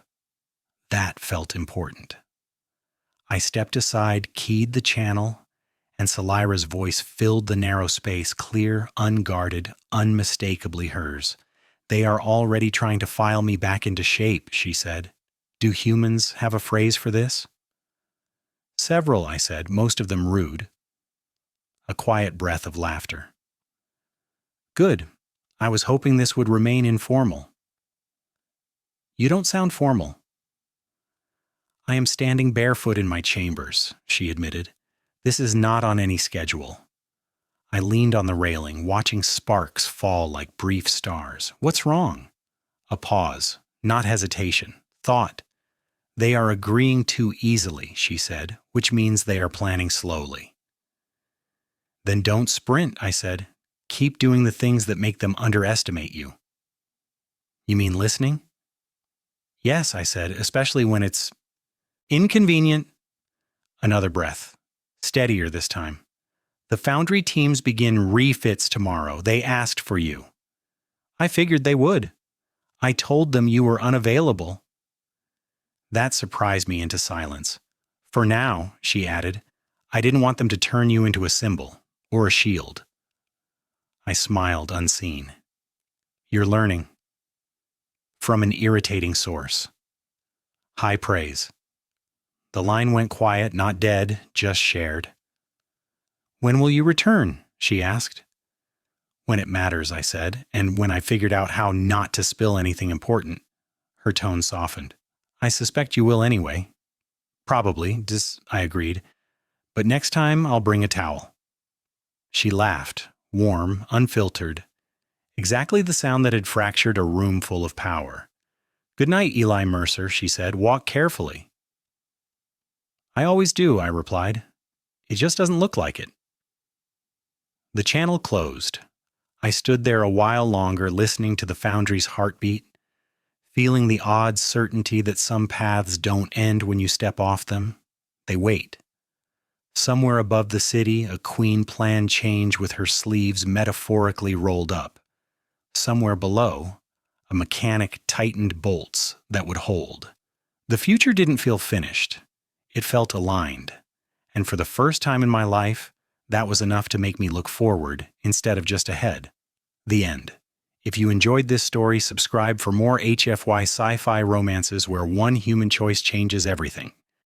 Speaker 1: That felt important. I stepped aside, keyed the channel, and Salira's voice filled the narrow space, clear, unguarded, unmistakably hers. They are already trying to file me back into shape, she said. Do humans have a phrase for this? Several, I said, most of them rude. A quiet breath of laughter. Good. I was hoping this would remain informal. You don't sound formal. I am standing barefoot in my chambers, she admitted. This is not on any schedule. I leaned on the railing, watching sparks fall like brief stars. What's wrong? A pause, not hesitation, thought. They are agreeing too easily, she said, which means they are planning slowly. Then don't sprint, I said. Keep doing the things that make them underestimate you. You mean listening? Yes, I said, especially when it's inconvenient. Another breath, steadier this time. The foundry teams begin refits tomorrow. They asked for you. I figured they would. I told them you were unavailable. That surprised me into silence. For now, she added, I didn't want them to turn you into a symbol or a shield. I smiled unseen. You're learning. From an irritating source. High praise. The line went quiet, not dead, just shared. When will you return? She asked. When it matters, I said, and when I figured out how not to spill anything important. Her tone softened. I suspect you will anyway. Probably, I agreed. But next time I'll bring a towel. She laughed, warm, unfiltered. Exactly the sound that had fractured a room full of power. Good night, Eli Mercer, she said. Walk carefully. I always do, I replied. It just doesn't look like it. The channel closed. I stood there a while longer, listening to the Foundry's heartbeat, feeling the odd certainty that some paths don't end when you step off them. They wait. Somewhere above the city, a queen planned change with her sleeves metaphorically rolled up. Somewhere below, a mechanic tightened bolts that would hold. The future didn't feel finished. It felt aligned. And for the first time in my life, that was enough to make me look forward instead of just ahead. The end. If you enjoyed this story, subscribe for more HFY sci-fi romances where one human choice changes everything.